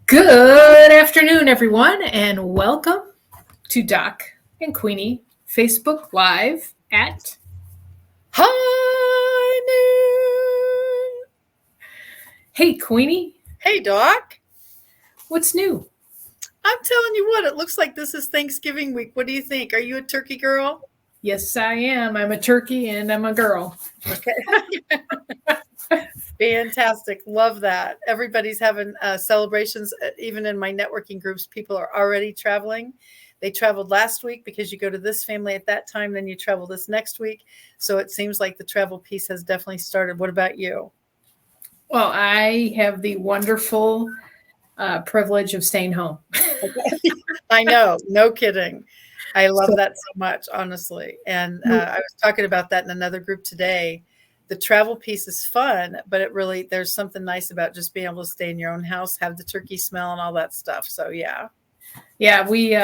Good afternoon, everyone, and welcome to Doc and Queenie Facebook Live at High Noon. Hey, Queenie, Hey, Doc. what's new? I'm telling you what, it looks like this is Thanksgiving week. What do you think? Are you a turkey girl? Yes, I am. I'm a turkey and I'm a girl. Okay. Fantastic. Love that. Everybody's having celebrations. Even in my networking groups, people are already traveling. They traveled last week because you go to this family at that time, then you travel this next week. So it seems like the travel piece has definitely started. What about you? Well, I have the wonderful privilege of staying home. I know. No kidding. I love that so much, honestly. And I was talking about that in another group today. The travel piece is fun, but there's something nice about just being able to stay in your own house, have the turkey smell and all that stuff. So yeah. Yeah, we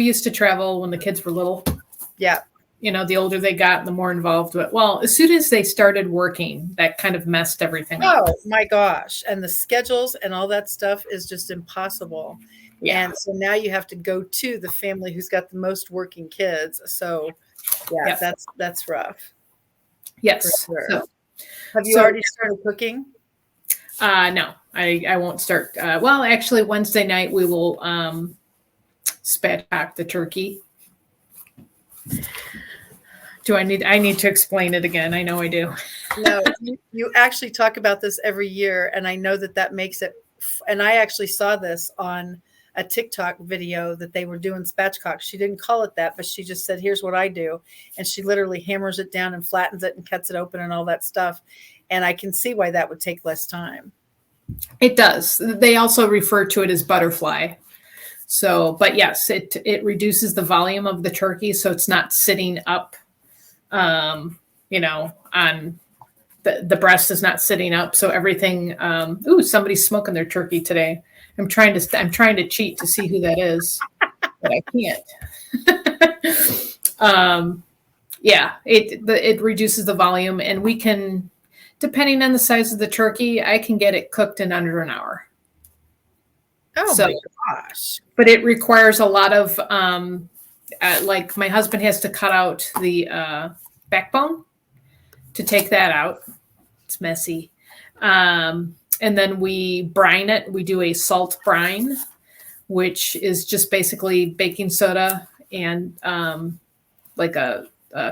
used to travel when the kids were little. Yeah. You know, the older they got, the more involved. But well, as soon as they started working, that kind of messed everything up. Oh my gosh. And the schedules and all that stuff is just impossible. Yeah. And so now you have to go to the family who's got the most working kids. So yeah, Yep. that's rough. Yes. For sure. So, Have you already started cooking? no, I won't start. Well, actually, Wednesday night we will spatchcock the turkey. I need to explain it again? I know I do. No, you actually talk about this every year, and I know that makes it. And I actually saw this on a TikTok video that they were doing spatchcock. She didn't call it that, but she just said, "Here's what I do," and she literally hammers it down and flattens it and cuts it open and all that stuff. And I can see why that would take less time. It does. They also refer to it as butterfly. So, but yes, it reduces the volume of the turkey, so it's not sitting up. On the breast is not sitting up, so everything. Somebody's smoking their turkey today. I'm trying to cheat to see who that is, but I can't. It reduces the volume, and we can, depending on the size of the turkey, I can get it cooked in under an hour. Oh my gosh! But it requires a lot of like my husband has to cut out the backbone to take that out. It's messy. And then we brine it. We do a salt brine, which is just basically baking soda and like a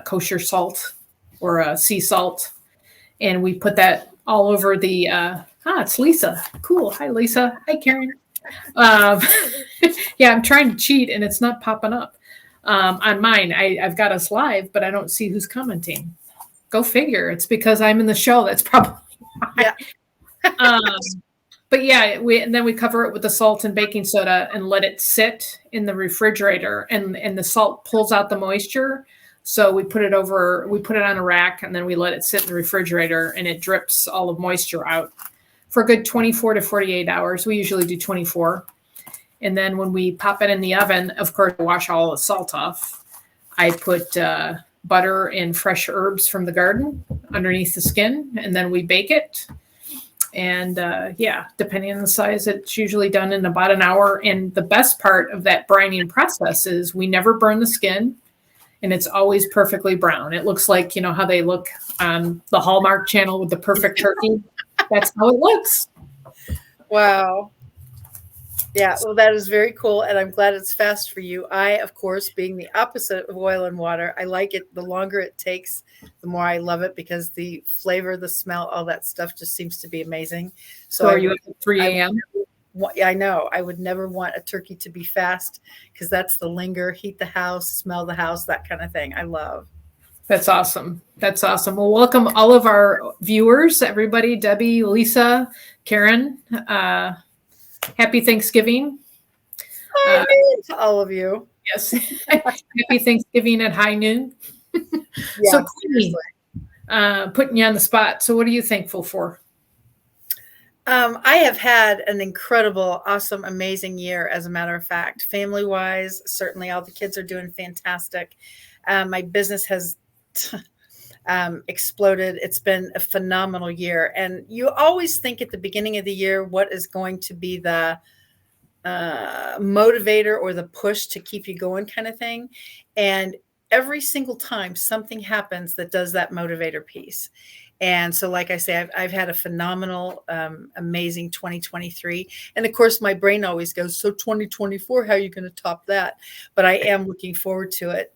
kosher salt or a sea salt. And we put that all over the, it's Lisa. Cool. Hi, Lisa. Hi, Karen. Yeah, I'm trying to cheat and it's not popping up. On mine, I've got us live, but I don't see who's commenting. Go figure. It's because I'm in the show. That's probably why. Yeah. But yeah, then we cover it with the salt and baking soda and let it sit in the refrigerator, and the salt pulls out the moisture. So we put it on a rack, and then we let it sit in the refrigerator, and it drips all of moisture out for a good 24 to 48 hours. We usually do 24. And then when we pop it in the oven, of course, wash all the salt off. I put butter and fresh herbs from the garden underneath the skin, and then we bake it. And depending on the size, it's usually done in about an hour. And the best part of that brining process is we never burn the skin, and it's always perfectly brown. It looks like, how they look on the Hallmark Channel with the perfect turkey. That's how it looks. Wow. Yeah, well, that is very cool, and I'm glad it's fast for you. I, of course, being the opposite of oil and water, I like it. The longer it takes, the more I love it because the flavor, the smell, all that stuff just seems to be amazing. So are you at 3 a.m.? I know. I would never want a turkey to be fast because that's the linger, heat the house, smell the house, that kind of thing. I love. That's awesome. That's awesome. Well, welcome all of our viewers, everybody, Debbie, Lisa, Karen. Happy Thanksgiving. To all of you. Yes. Happy Thanksgiving at high noon. Yeah, so, Queenie, putting you on the spot. So what are you thankful for? I have had an incredible, awesome, amazing year, as a matter of fact. Family-wise, certainly all the kids are doing fantastic. My business has exploded. It's been a phenomenal year. And you always think at the beginning of the year, what is going to be the motivator or the push to keep you going kind of thing. And every single time something happens that does that motivator piece. And so, like I say, I've had a phenomenal, amazing 2023. And of course, my brain always goes, so 2024, how are you going to top that? But I am looking forward to it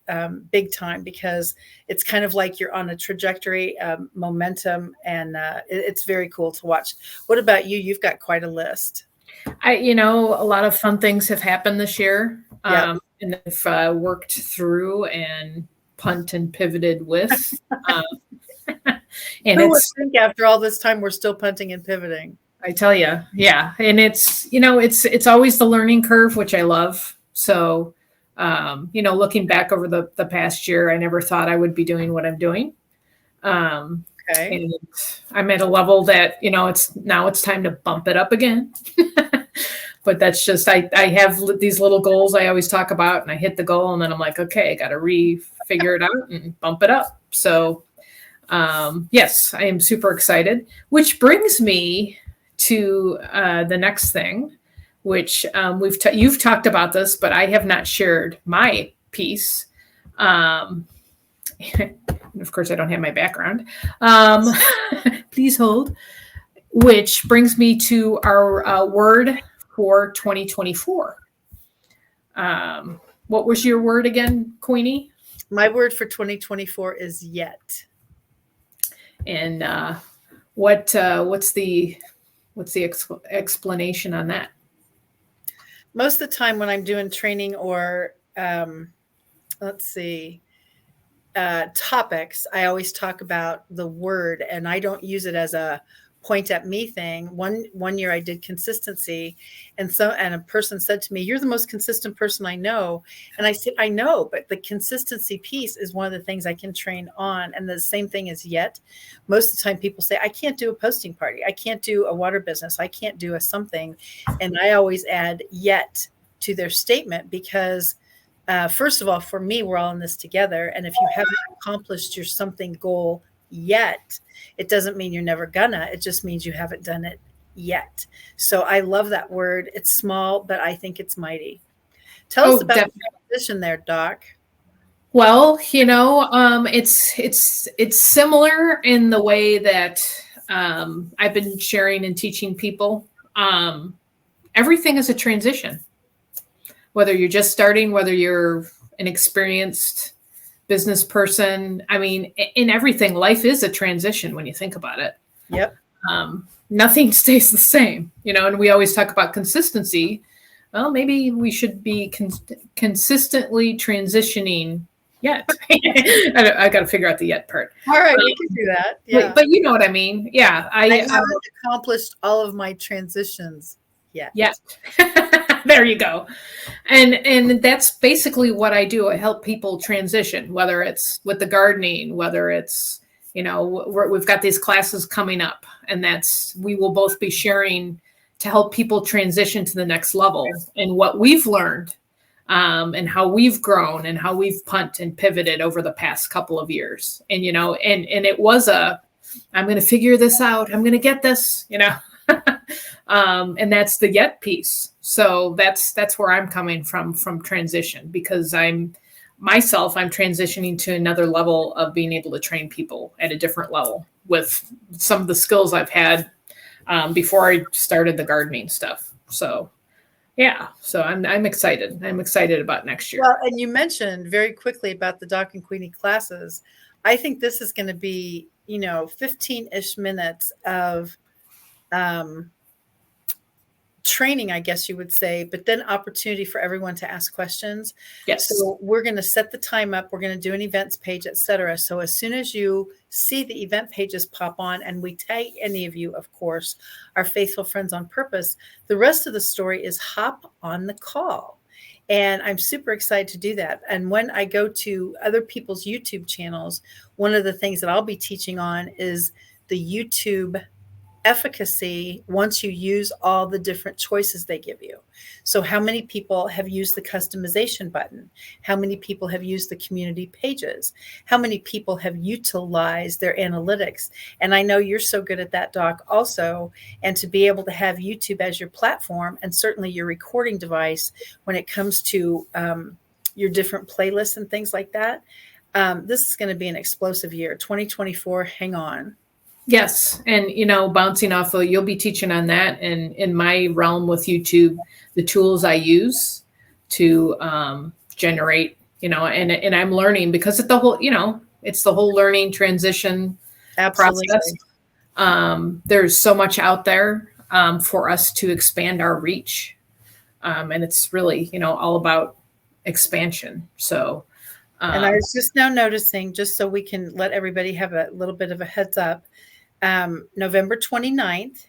big time, because it's kind of like you're on a trajectory, momentum, and it's very cool to watch. What about you? You've got quite a list. A lot of fun things have happened this year. Yep. And I've worked through and punt and pivoted with. And who would think after all this time we're still punting and pivoting? I tell you, yeah. And it's always the learning curve, which I love. So, looking back over the past year, I never thought I would be doing what I'm doing. Okay. And I'm at a level that, it's time to bump it up again. But that's just, I have these little goals I always talk about, and I hit the goal, and then I'm like, okay, I got to refigure it out and bump it up. So, yes, I am super excited, which brings me to the next thing, which you've talked about this, but I have not shared my piece. And of course, I don't have my background. Please hold. Which brings me to our word for 2024. What was your word again, Queenie? My word for 2024 is yet. And what's the explanation on that? Most of the time when I'm doing training or topics, I always talk about the word, and I don't use it as a point at me thing. One year I did consistency, and a person said to me, "You're the most consistent person I know." And I said, "I know, but the consistency piece is one of the things I can train on." And the same thing is yet. Most of the time people say, "I can't do a posting party. I can't do a water business. I can't do a something." And I always add yet to their statement, because first of all, for me, we're all in this together. And if you haven't accomplished your something goal yet, it doesn't mean you're never gonna. It just means you haven't done it yet. So I love that word. It's small, but I think it's mighty. Tell us about the transition there, Doc. Well, it's similar in the way that I've been sharing and teaching people. Everything is a transition. Whether you're just starting, whether you're an experienced business person, I mean, in everything, life is a transition when you think about it. Yep. Nothing stays the same, and we always talk about consistency. Well, maybe we should be consistently transitioning yet. I got to figure out the yet part. All right, we can do that. Yeah. But you know what I mean? Yeah. I haven't accomplished all of my transitions yet. Yeah. There you go. And that's basically what I do. I help people transition, whether it's with the gardening, whether it's, we've got these classes coming up, and we will both be sharing to help people transition to the next level, and what we've learned, and how we've grown and how we've punted and pivoted over the past couple of years. And, and it was I'm going to figure this out. I'm going to get this, and that's the yet piece. So that's where I'm coming from transition, because I'm transitioning to another level of being able to train people at a different level with some of the skills I've had before I started the gardening stuff. So, yeah, so I'm excited. I'm excited about next year. Well, and you mentioned very quickly about the Doc and Queenie classes. I think this is going to be, 15-ish minutes of training, I guess you would say, but then opportunity for everyone to ask questions. Yes. So we're going to set the time up. We're going to do an events page, etc. So as soon as you see the event pages pop on, and we tag any of you, of course, our faithful friends on purpose, the rest of the story is hop on the call. And I'm super excited to do that. And when I go to other people's YouTube channels, one of the things that I'll be teaching on is the YouTube efficacy once you use all the different choices they give you. So how many people have used the customization button? How many people have used the community pages? How many people have utilized their analytics? And I know you're so good at that, Doc, also. And to be able to have YouTube as your platform, and certainly your recording device when it comes to your different playlists and things like that, this is going to be an explosive year. 2024, hang on. Yes. And, bouncing off of, you'll be teaching on that. And in my realm with YouTube, the tools I use to generate, and I'm learning because it's the whole learning transition process. There's so much out there for us to expand our reach. And it's really, all about expansion. So, and I was just now noticing, just so we can let everybody have a little bit of a heads up, November 29th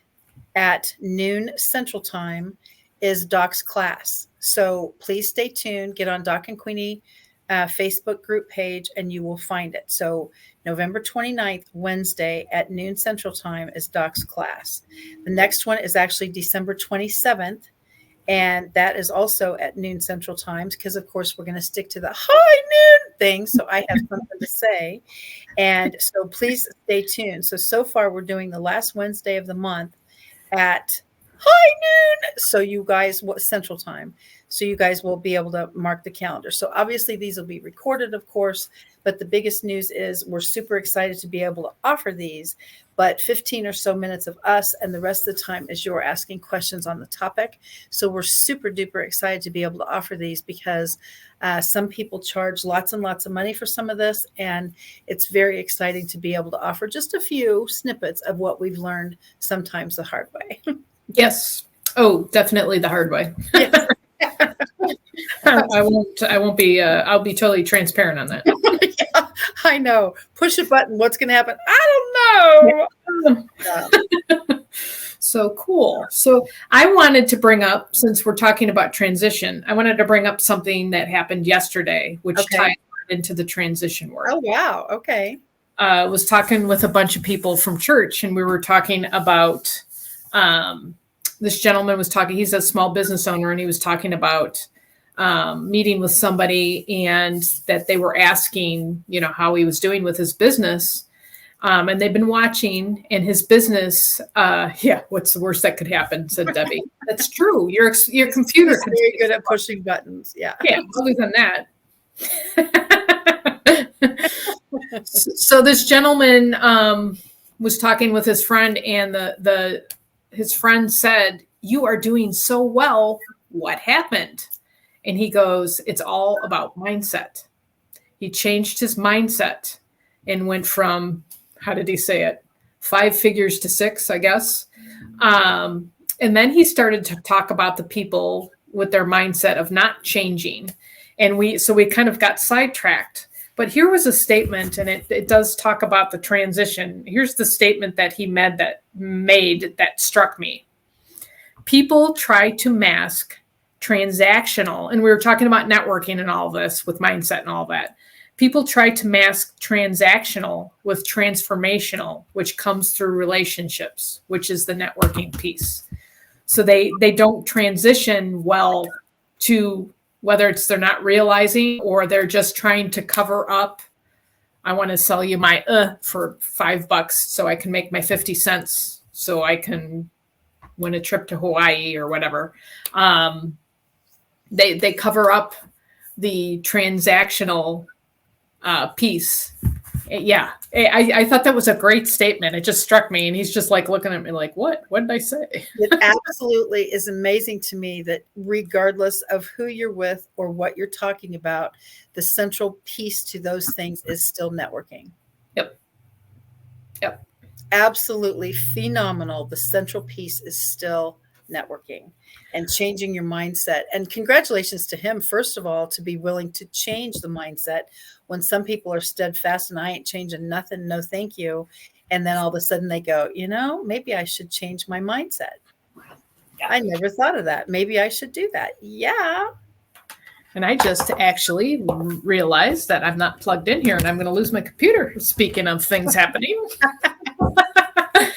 at noon Central Time is Doc's class. So please stay tuned. Get on Doc and Queenie Facebook group page and you will find it. So November 29th, Wednesday at noon Central Time is Doc's class. The next one is actually December 27th. And that is also at noon Central Times because, of course, we're going to stick to the high noon thing. So I have something to say. And so please stay tuned. So far, we're doing the last Wednesday of the month at high noon. So you guys, Central Time. So you guys will be able to mark the calendar. So obviously, these will be recorded, of course. But the biggest news is we're super excited to be able to offer these. But 15 or so minutes of us and the rest of the time is you're asking questions on the topic. So we're super duper excited to be able to offer these because some people charge lots and lots of money for some of this. And it's very exciting to be able to offer just a few snippets of what we've learned, sometimes the hard way. Yes. Oh, definitely the hard way. Yes. I won't be, I'll be totally transparent on that. Yeah, I know. Push a button. What's going to happen? I don't know. So cool. So I wanted to bring up, since we're talking about transition, I wanted to bring up something that happened yesterday, which ties into the transition work. Oh, wow. Okay. I was talking with a bunch of people from church and we were talking about, this gentleman was talking, he's a small business owner and he was talking about meeting with somebody and that they were asking, how he was doing with his business. And they've been watching and his business. What's the worst that could happen? Said Debbie. That's true. Your computer is very good at pushing buttons. Yeah. Yeah. Other than that. So this gentleman was talking with his friend and his friend said, "You are doing so well. What happened?" And he goes, "It's all about mindset." He changed his mindset and went from, how did he say it? 5 figures to 6, I guess. And then he started to talk about the people with their mindset of not changing. And we kind of got sidetracked. But here was a statement, and it does talk about the transition. Here's the statement that he made that struck me. People try to mask transactional, and we were talking about networking and all this with mindset and all that. People try to mask transactional with transformational, which comes through relationships, which is the networking piece. So they don't transition well to, whether it's they're not realizing or they're just trying to cover up. I want to sell you my for $5 so I can make my 50 cents so I can win a trip to Hawaii or whatever. They cover up the transactional piece. Yeah. I thought that was a great statement. It just struck me. And he's just like looking at me like, what did I say? It absolutely is amazing to me that regardless of who you're with or what you're talking about, the central piece to those things is still networking. Yep. Absolutely phenomenal. The central piece is still networking and changing your mindset. And congratulations to him, first of all, to be willing to change the mindset when some people are steadfast and I ain't changing nothing, no thank you. And then all of a sudden they go, maybe I should change my mindset. Yeah. I never thought of that. Maybe I should do that. Yeah. And I just actually realized that I'm not plugged in here and I'm going to lose my computer. Speaking of things happening.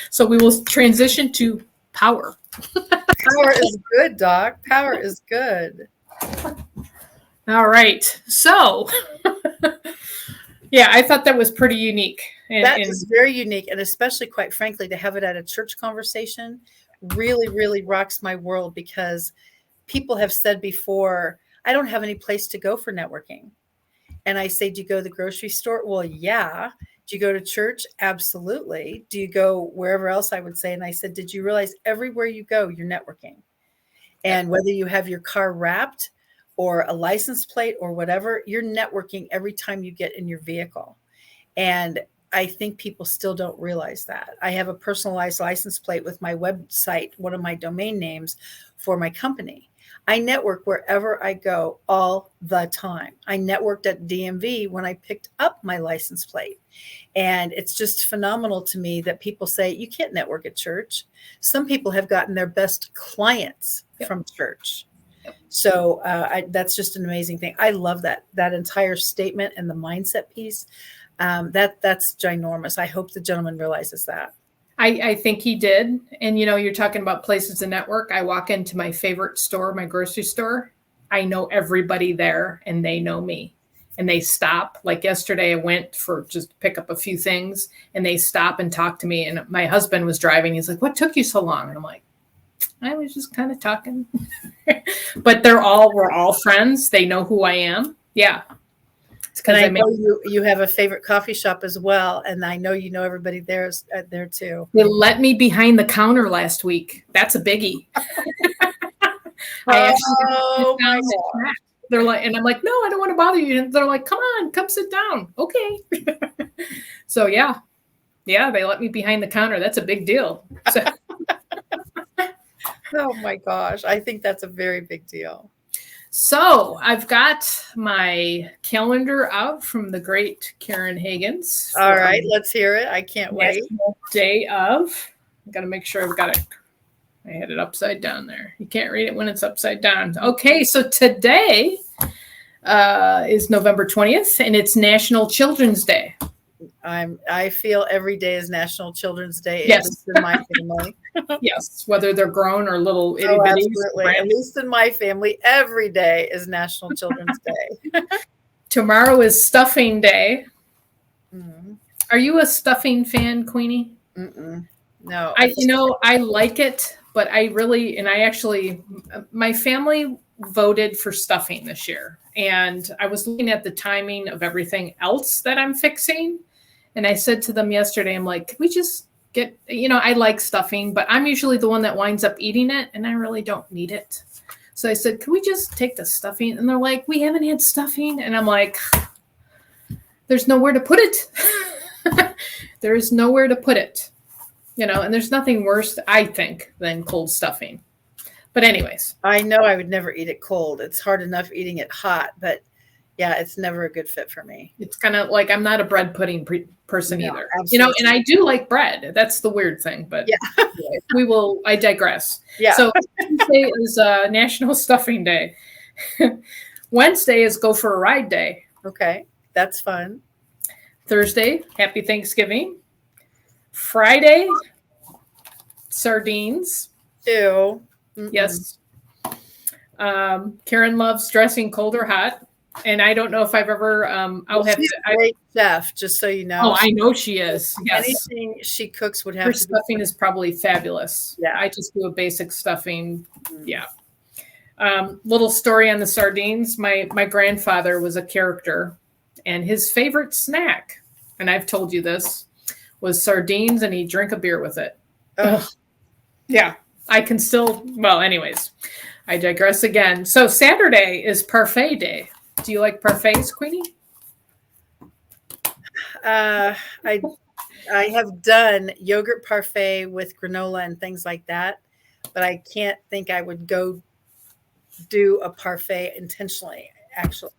So we will transition to power. Power is good, Doc. Power is good. All right. So, yeah, I thought that was pretty unique. That is very unique, and especially, quite frankly, to have it at a church conversation really, really rocks my world, because people have said before, I don't have any place to go for networking. And I say, do you go to the grocery store? Well, yeah. Do you go to church? Absolutely. Do you go wherever else? I would say. And I said, did you realize everywhere you go, you're networking? And whether you have your car wrapped or a license plate or whatever, you're networking every time you get in your vehicle. And I think people still don't realize that. I have a personalized license plate with my website, one of my domain names for my company. I network wherever I go all the time. I networked at DMV when I picked up my license plate. And it's just phenomenal to me that people say, you can't network at church. Some people have gotten their best clients from church. So that's just an amazing thing. I love that entire statement and the mindset piece. That's ginormous. I hope the gentleman realizes that. I think he did. And, you're talking about places to network. I walk into my favorite store, my grocery store. I know everybody there and they know me. And they stop. Like yesterday, I went for just to pick up a few things and they stop and talk to me. And my husband was driving. He's like, what took you so long? And I'm like, I was just kind of talking. But we're all friends. They know who I am. Yeah. And I know you have a favorite coffee shop as well, and I know you know everybody there too. They let me behind the counter last week. That's a biggie. Oh my God. They're like, and I'm like, no, I don't want to bother you. And they're like, come on, come sit down. Okay. So yeah, they let me behind the counter. That's a big deal. So. Oh my gosh, I think that's a very big deal. So I've got my calendar out from the great Karen Hagens. All right, let's hear it. I can't wait. Day of. I got to make sure I've got it. I had it upside down there. You can't read it when it's upside down. Okay, so today is November 20th, and it's National Children's Day. I feel every day is National Children's Day. Yes, in my family. Yes, whether they're grown or little itty bitties. Absolutely. At least in my family, every day is National Children's Day. Tomorrow is Stuffing Day. Mm-hmm. Are you a stuffing fan, Queenie? Mm-mm. No. I like it, but my family voted for stuffing this year. And I was looking at the timing of everything else that I'm fixing. And I said to them yesterday, I'm like, could we just get, I like stuffing, but I'm usually the one that winds up eating it and I really don't need it. So I said, can we just take the stuffing? And they're like, we haven't had stuffing. And I'm like, there's nowhere to put it. There is nowhere to put it, and there's nothing worse, I think, than cold stuffing. But anyways. I know I would never eat it cold. It's hard enough eating it hot, but yeah, it's never a good fit for me. It's kind of like, I'm not a bread pudding person either, absolutely. And I do like bread. That's the weird thing, but yeah. I digress. Yeah. So Tuesday is National Stuffing Day. Wednesday is Go for a Ride Day. Okay. That's fun. Thursday, Happy Thanksgiving. Friday, sardines. Ew. Mm-mm. Yes. Karen loves dressing cold or hot. And I don't know if I've ever, she's a great chef, just so you know. Oh, I know she is. Yes. Anything she cooks would have her stuffing is probably fabulous. Yeah. I just do a basic stuffing. Mm-hmm. Yeah. Little story on the sardines. My grandfather was a character, and his favorite snack, and I've told you this, was sardines, and he'd drink a beer with it. Ugh. Yeah. I can still, anyways, I digress again. So Saturday is parfait day. Do you like parfaits, Queenie? I have done yogurt parfait with granola and things like that, but I can't think I would go do a parfait intentionally, actually.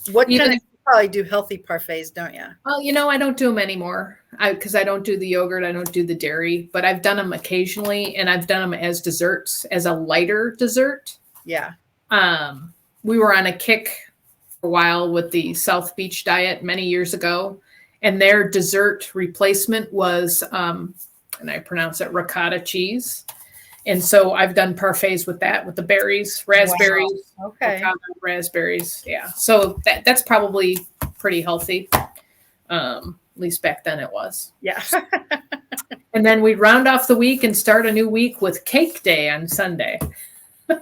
You probably do healthy parfaits, don't you? Well, I don't do them anymore because I don't do the yogurt. I don't do the dairy, but I've done them occasionally, and I've done them as desserts, as a lighter dessert. Yeah. We were on a kick for a while with the South Beach diet many years ago, and their dessert replacement was and I pronounce it ricotta cheese. And so I've done parfaits with that, with the berries, raspberries, wow. Okay, ricotta, raspberries. Yeah. So that's probably pretty healthy. At least back then it was. yeah. And then we'd round off the week and start a new week with cake day on Sunday. All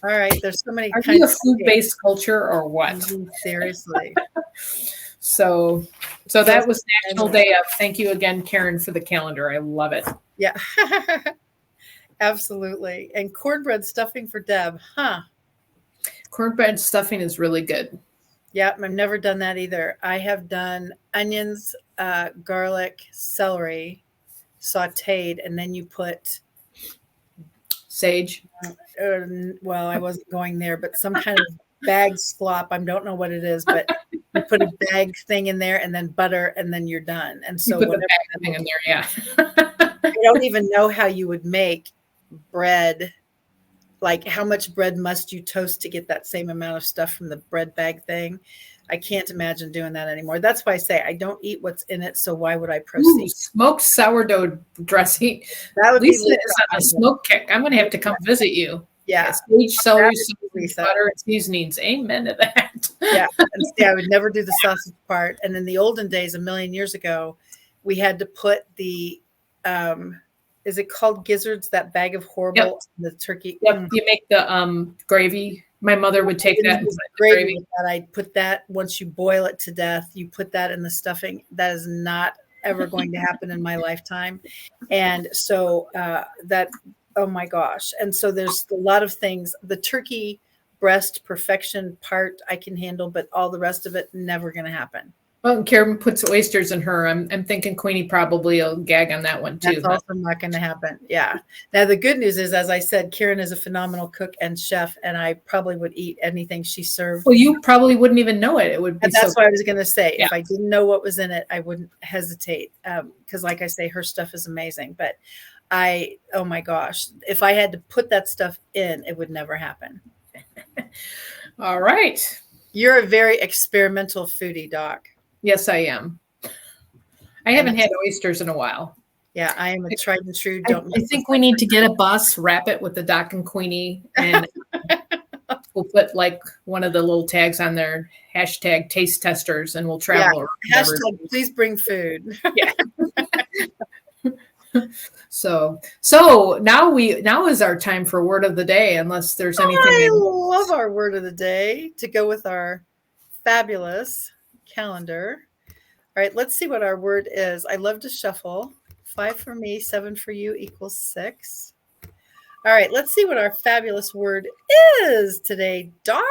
right, there's so many Are kinds you a of food-based culture or what? seriously. So that was National Day of. Thank you again, Karen, for the calendar. I love it. Yeah. Absolutely. And cornbread stuffing for Deb, huh? Cornbread stuffing is really good. Yeah, I've never done that either. I have done onions, garlic, celery, sauteed, and then you put Sage. well, I wasn't going there, but some kind of bag slop. I don't know what it is, but you put a bag thing in there and then butter, and then you're done. And so you put the bag thing in there, yeah. I don't even know how you would make bread. Like, how much bread must you toast to get that same amount of stuff from the bread bag thing? I can't imagine doing that anymore. That's why I say I don't eat what's in it. So why would I proceed? Ooh, smoked sourdough dressing. That would Lisa be is on a smoke kick. I'm going to have to come visit you. Yeah. Sage, celery, Lisa. butter, and seasonings. Amen to that. Yeah. And see, I would never do the sausage part. And in the olden days, a million years ago, we had to put the, is it called gizzards? That bag of horrible, the turkey. Yep. You make the gravy. My mother would take that and put gravy. I'd put that, once you boil it to death, you put that in the stuffing. That is not ever going to happen in my lifetime. And so that, oh my gosh. And so there's a lot of things. The turkey breast perfection part I can handle, but all the rest of it, never going to happen. Well, Karen puts oysters in her. I'm thinking Queenie probably will gag on that one too. That's also not going to happen. Yeah. Now, the good news is, as I said, Karen is a phenomenal cook and chef, and I probably would eat anything she served. Well, you probably wouldn't even know it. It would be. And that's what I was going to say. Yeah. If I didn't know what was in it, I wouldn't hesitate. Because like I say, her stuff is amazing. But oh my gosh, if I had to put that stuff in, it would never happen. All right. You're a very experimental foodie, Doc. Yes, I am. I haven't had oysters in a while. Yeah, I am a tried and true. I think we need to get a bus, wrap it with the Doc and Queenie, and we'll put like one of the little tags on there, hashtag taste testers, and we'll travel. Yeah. Hashtag please bring food. Yeah. So now is our time for word of the day, unless there's anything. I love our word of the day to go with our fabulous calendar. All right, let's see what our word is. I love to shuffle. 5 for me, 7 for you equals 6. All right, let's see what our fabulous word is today, Doc.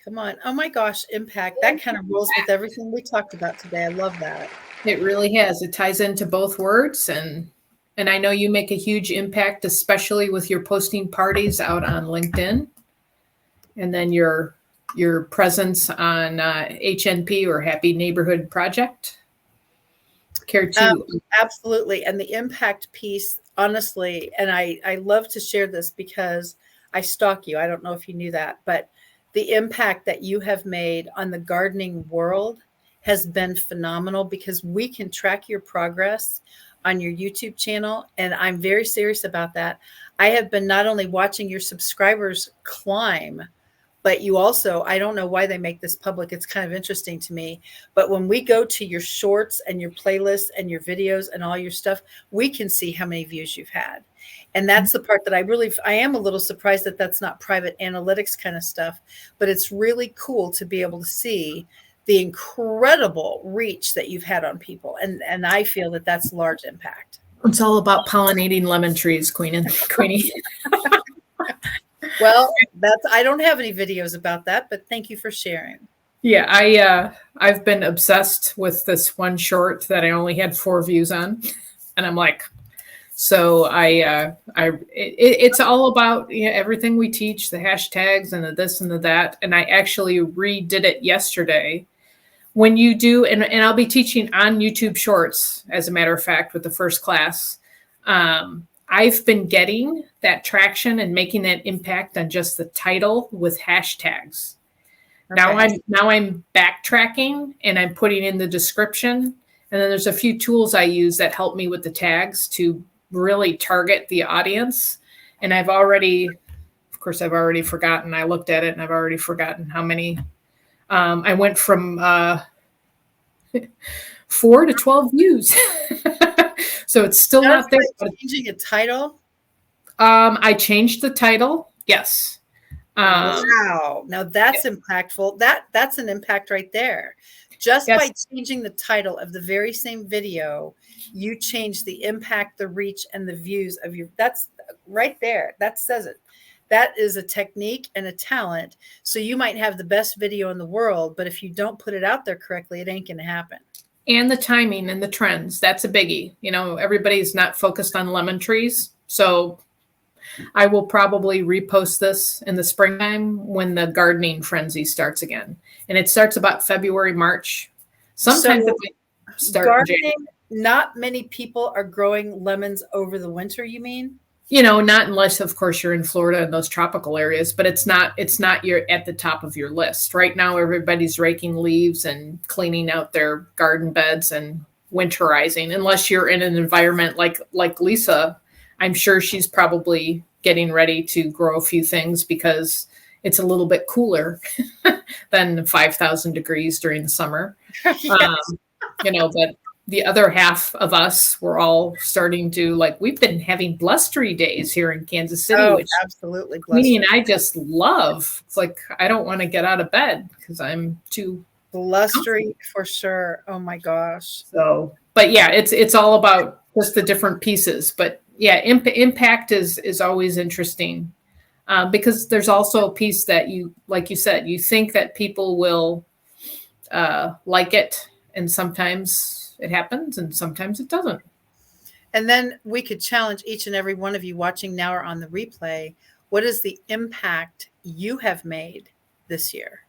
Come on. Oh my gosh, impact. That kind of rolls with everything we talked about today. I love that. It really has. It ties into both words, and I know you make a huge impact, especially with your posting parties out on LinkedIn, and then your presence on HNP or Happy Neighborhood Project. Care to? Absolutely. And the impact piece, honestly, and I love to share this because I stalk you. I don't know if you knew that, but the impact that you have made on the gardening world has been phenomenal, because we can track your progress on your YouTube channel. And I'm very serious about that. I have been not only watching your subscribers climb, but you also, I don't know why they make this public. It's kind of interesting to me. But when we go to your shorts and your playlists and your videos and all your stuff, we can see how many views you've had. And that's the part that I am a little surprised that that's not private analytics kind of stuff. But it's really cool to be able to see the incredible reach that you've had on people. And I feel that that's large impact. It's all about pollinating lemon trees, Queenie. Well, I don't have any videos about that, but thank you for sharing. Yeah, I've been obsessed with this one short that I only had 4 views on, and I'm like, so it's all about everything we teach, the hashtags and the this and the that, and I actually redid it yesterday. When you do, and I'll be teaching on YouTube Shorts, as a matter of fact, with the first class. I've been getting that traction and making that impact on just the title with hashtags. Okay. Now I'm backtracking and I'm putting in the description And then there's a few tools I use that help me with the tags to really target the audience. And of course, I've already forgotten. I looked at it and I've already forgotten how many. I went from 4 to 12 views. So it's still not there. Changing a title? I changed the title. Yes. Wow. Now that's impactful. That's an impact right there. Just by changing the title of the very same video, you change the impact, the reach, and the views of your, that's right there. That says it. That is a technique and a talent. So you might have the best video in the world, but if you don't put it out there correctly, it ain't going to happen. And the timing and the trends. That's a biggie. Everybody's not focused on lemon trees. So I will probably repost this in the springtime when the gardening frenzy starts again. And it starts about February, March. Sometimes so it start gardening, not many people are growing lemons over the winter, you mean? Not unless, of course, you're in Florida and those tropical areas, but it's not you're at the top of your list. Right now, everybody's raking leaves and cleaning out their garden beds and winterizing, unless you're in an environment like Lisa. I'm sure she's probably getting ready to grow a few things because it's a little bit cooler than 5,000 degrees during the summer. Yes. But the other half of us, we're all starting to, we've been having blustery days here in Kansas City, which absolutely Queenie and I just love. It's like, I don't want to get out of bed because I'm too blustery for sure. Oh my gosh. So, but yeah, it's all about just the different pieces. But yeah, impact is always interesting because there's also a piece that like you said, you think that people will like it, and sometimes it happens and sometimes it doesn't. And then we could challenge each and every one of you watching now or on the replay. What is the impact you have made this year?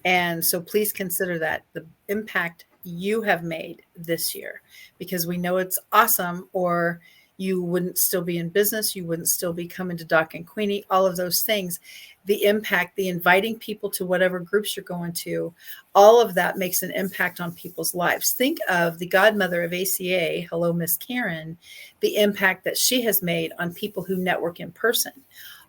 And so please consider that, the impact you have made this year, because we know it's awesome, or you wouldn't still be in business. You wouldn't still be coming to Doc and Queenie, all of those things. The impact, the inviting people to whatever groups you're going to, all of that makes an impact on people's lives. Think of the godmother of ACA, hello, Miss Karen, the impact that she has made on people who network in person.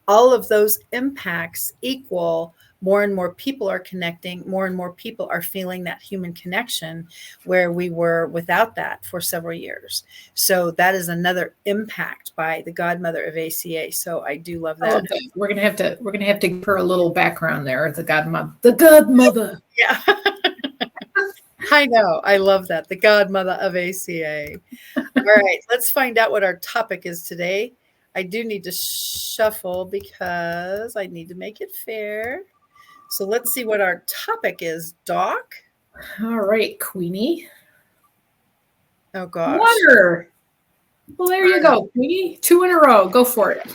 All of those impacts equal more and more people are connecting, more and more people are feeling that human connection where we were without that for several years. So that is another impact by the godmother of ACA. So I do love that. We're gonna have to give her a little background there. The godmother. Yeah. I know. I love that. The godmother of ACA. All right. Let's find out what our topic is today. I do need to shuffle because I need to make it fair. So let's see what our topic is, Doc. All right, Queenie. Oh, gosh. Water. Well, there you go, Queenie. 2 in a row. Go for it.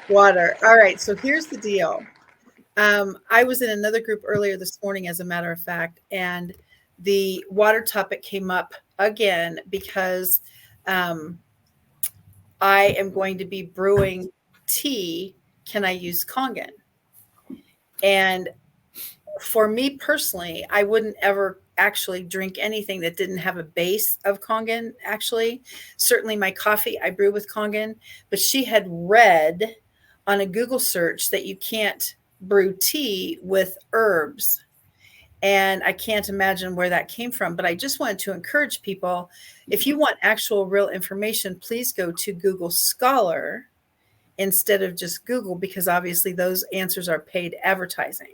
Water. All right. So here's the deal. I was in another group earlier this morning, as a matter of fact, and the water topic came up again because I am going to be brewing tea. Can I use Kangen? And for me personally, I wouldn't ever actually drink anything that didn't have a base of Kangen, actually. Certainly my coffee, I brew with Kangen. But she had read on a Google search that you can't brew tea with herbs. And I can't imagine where that came from. But I just wanted to encourage people, if you want actual real information, please go to Google Scholar instead of just Google, because obviously those answers are paid advertising.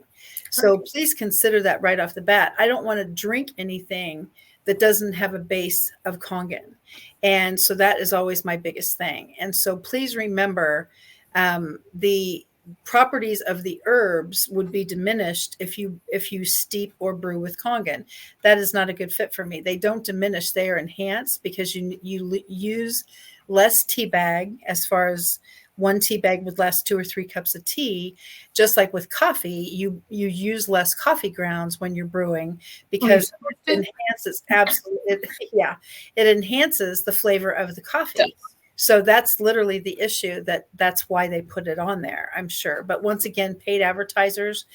So please consider that right off the bat. I don't want to drink anything that doesn't have a base of Kangen. And so that is always my biggest thing. And so please remember the properties of the herbs would be diminished if you steep or brew with Kangen. That is not a good fit for me. They don't diminish, they are enhanced because you use less tea bag, as far as one tea bag would last 2 or 3 cups of tea. Just like with coffee, you use less coffee grounds when you're brewing because it enhances it enhances the flavor of the coffee. Yeah. So that's literally the issue. That's why they put it on there, I'm sure. But once again, paid advertisers,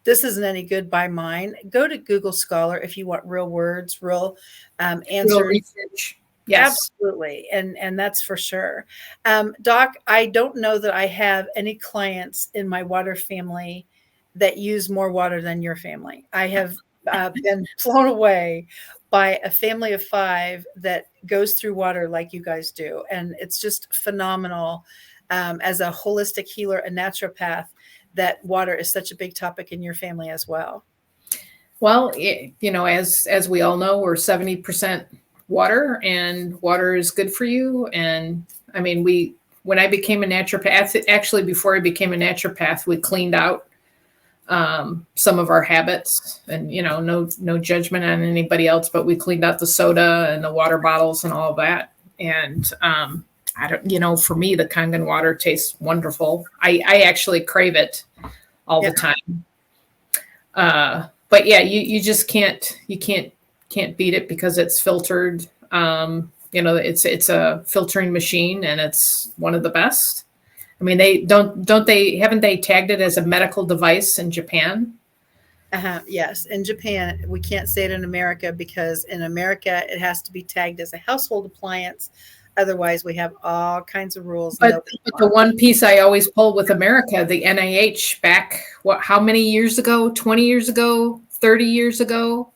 this isn't any good by mine, go to Google Scholar if you want real words, real Real answers. research. Yes. Absolutely. And that's for sure. Doc, I don't know that I have any clients in my water family that use more water than your family. I have been blown away by a family of 5 that goes through water like you guys do. And it's just phenomenal, as a holistic healer, a naturopath, that water is such a big topic in your family as well. Well, as we all know, we're 70% water, and water is good for you. And I mean, when I became a naturopath, actually before I became a naturopath, we cleaned out some of our habits, and no judgment on anybody else, but we cleaned out the soda and the water bottles and all of that. And I don't, for me, the Kangen water tastes wonderful. I actually crave it all the time. But yeah, you just can't beat it because it's filtered. It's a filtering machine, and it's one of the best. I mean, haven't they tagged it as a medical device in Japan? Yes. In Japan, we can't say it in America because in America, it has to be tagged as a household appliance. Otherwise, we have all kinds of rules. But the one piece I always pull with America, the NIH back, how many years ago? 20 years ago, 30 years ago,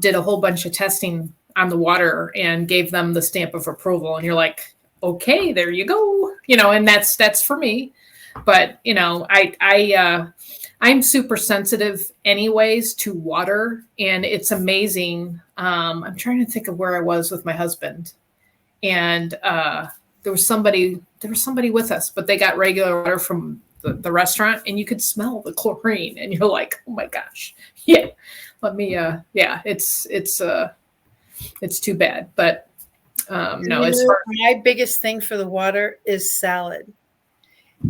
did a whole bunch of testing on the water and gave them the stamp of approval. And you're like, okay, there you go. And that's for me. But, I'm super sensitive anyways to water, and it's amazing. I'm trying to think of where I was with my husband, and there was somebody with us, but they got regular water from the restaurant, and you could smell the chlorine, and you're like, oh my gosh. Yeah. It's too bad. But no, my biggest thing for the water is salad.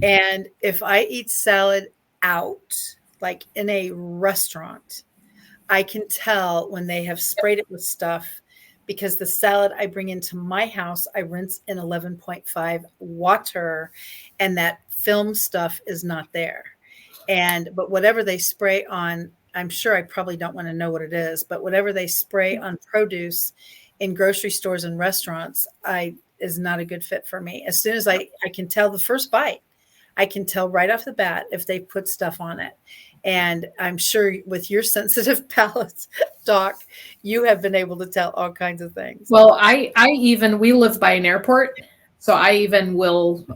And if I eat salad out, like in a restaurant, I can tell when they have sprayed it with stuff, because the salad I bring into my house, I rinse in 11.5 water, and that film stuff is not there. But whatever they spray on, I'm sure I probably don't want to know what it is, but whatever they spray on produce in grocery stores and restaurants, is not a good fit for me. As soon as I can tell the first bite, I can tell right off the bat if they put stuff on it. And I'm sure with your sensitive palates, Doc, you have been able to tell all kinds of things. Well, we live by an airport, so I even will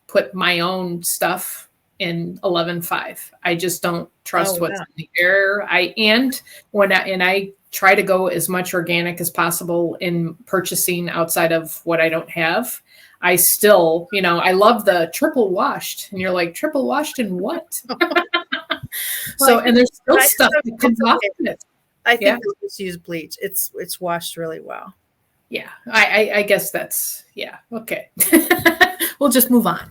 put my own stuff in 11.5. I just don't trust what's in the air. I try to go as much organic as possible in purchasing outside of what I don't have. I still, I love the triple washed, and you're like, triple washed in what? So, and there's still stuff that comes off of it. I think we just use bleach. It's washed really well. Yeah, I guess that's, okay. We'll just move on.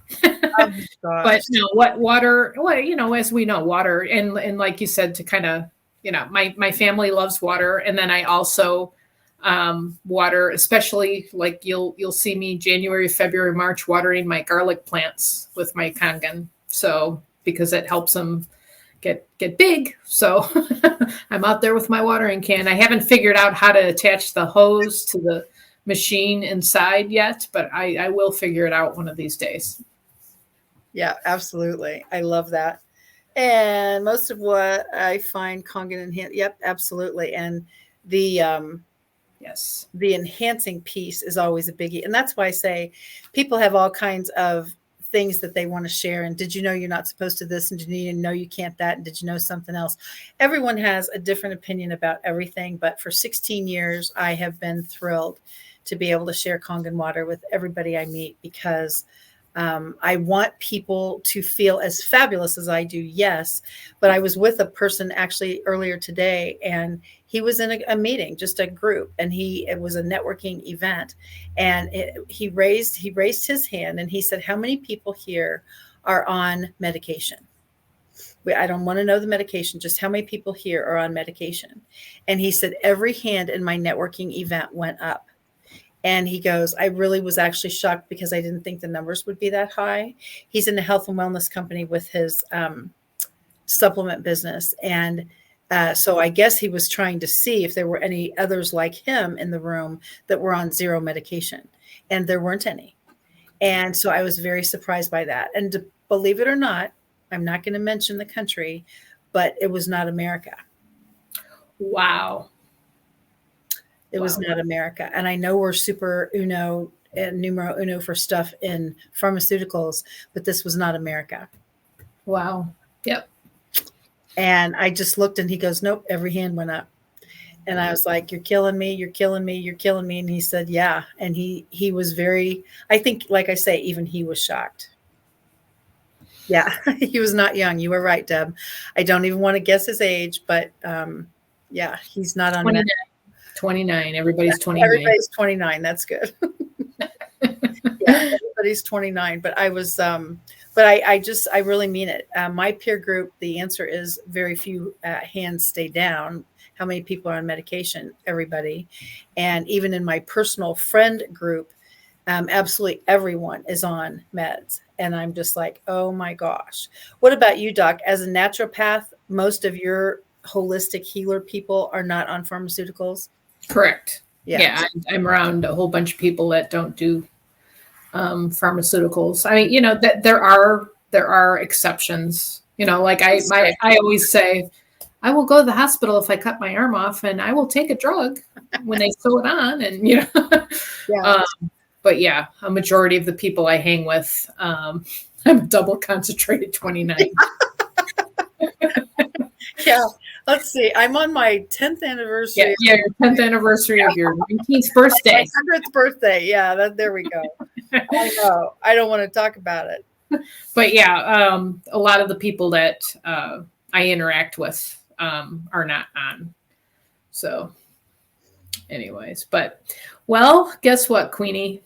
But no, water, as we know, water, and like you said, to kind of, my family loves water. And then I also, water, especially like you'll see me January, February, March watering my garlic plants with my Kangen. So, because it helps them get big. So I'm out there with my watering can. I haven't figured out how to attach the hose to the machine inside yet, but I will figure it out one of these days. Yeah, absolutely. I love that. And most of what I find Kangen yep, absolutely. And the enhancing piece is always a biggie. And that's why I say people have all kinds of things that they want to share. And did you know you're not supposed to this? And did you know you can't that? And did you know something else? Everyone has a different opinion about everything. But for 16 years, I have been thrilled to be able to share Kangen water with everybody I meet, because I want people to feel as fabulous as I do. Yes. But I was with a person actually earlier today, and he was in a meeting, just a group, and it was a networking event. And he raised his hand, and he said, how many people here are on medication? I don't want to know the medication, just how many people here are on medication. And he said, every hand in my networking event went up. And he goes, I really was actually shocked because I didn't think the numbers would be that high. He's in a health and wellness company with his supplement business. And so I guess he was trying to see if there were any others like him in the room that were on zero medication, and there weren't any. And so I was very surprised by that. And to believe it or not, I'm not going to mention the country, but it was not America. Wow. It was not America. And I know we're super uno and numero uno for stuff in pharmaceuticals, but this was not America. Wow. Yep. And I just looked and he goes, nope, every hand went up. And I was like, you're killing me. You're killing me. You're killing me. And he said, yeah. And he was very, I think, like I say, even he was shocked. Yeah. He was not young. You were right, Deb. I don't even want to guess his age, but yeah, he's not on 29. 29. Everybody's 29. Everybody's 29. That's good. Yeah, everybody's 29. But I was, but I really mean it. My peer group, the answer is very few hands stay down. How many people are on medication? Everybody. And even in my personal friend group, absolutely everyone is on meds. And I'm just like, oh my gosh. What about you, Doc? As a naturopath, most of your holistic healer people are not on pharmaceuticals? Correct. Yeah. I'm around a whole bunch of people that don't do pharmaceuticals. I mean, that there are exceptions, like I always say, I will go to the hospital if I cut my arm off, and I will take a drug when they sew it on. And, Yeah. But yeah, a majority of the people I hang with, I'm a double concentrated 29. Yeah. Let's see. I'm on my 10th anniversary. Yeah, your 10th anniversary of your 19th birthday. My 100th birthday. Yeah, there we go. I know. I don't want to talk about it. But yeah, a lot of the people that I interact with are not on. So anyways, but well, guess what, Queenie?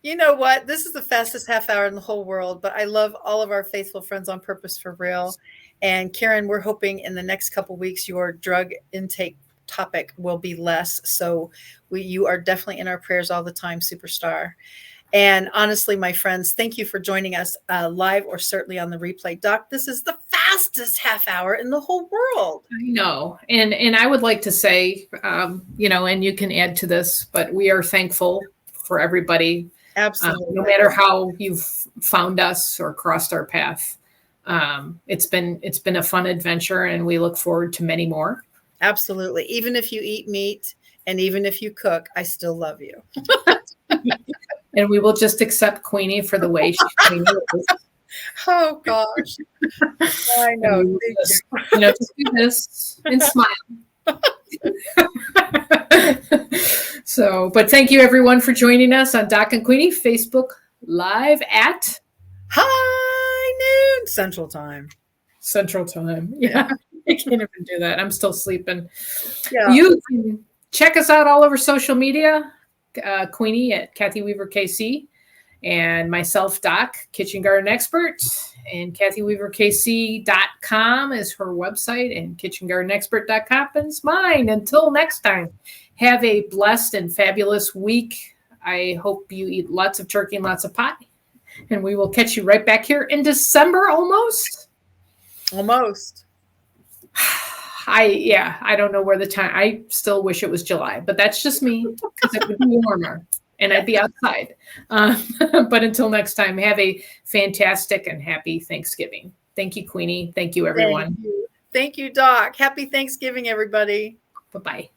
You know what? This is the fastest half hour in the whole world, but I love all of our faithful friends on Purpose for Real. And Karen, we're hoping in the next couple of weeks, your drug intake topic will be less. So you are definitely in our prayers all the time, superstar. And honestly, my friends, thank you for joining us live or certainly on the replay. Doc, this is the fastest half hour in the whole world. I know. And I would like to say, and you can add to this, but we are thankful for everybody. Absolutely. No matter how you've found us or crossed our path. It's been a fun adventure, and we look forward to many more. Absolutely. Even if you eat meat and even if you cook, I still love you. And we will just accept Queenie for the way she is. Oh gosh. I know. Just do this and smile. So, but thank you everyone for joining us on Doc and Queenie Facebook Live at high noon Central Time. Yeah. I can't even do that. I'm still sleeping. Yeah. You can check us out all over social media. Queenie at Kathy Weaver KC, and myself, Doc, Kitchen Garden Expert, and KathyWeaverKC.com is her website, and KitchenGardenExpert.com is mine. Until next time, have a blessed and fabulous week. I hope you eat lots of turkey and lots of pie, and we will catch you right back here in December almost. I don't know where the time, I still wish it was July, but that's just me because it would be warmer and I'd be outside. But until next time, have a fantastic and happy Thanksgiving. Thank you, Queenie. Thank you, everyone. Thank you, Doc. Happy Thanksgiving, everybody. Bye-bye.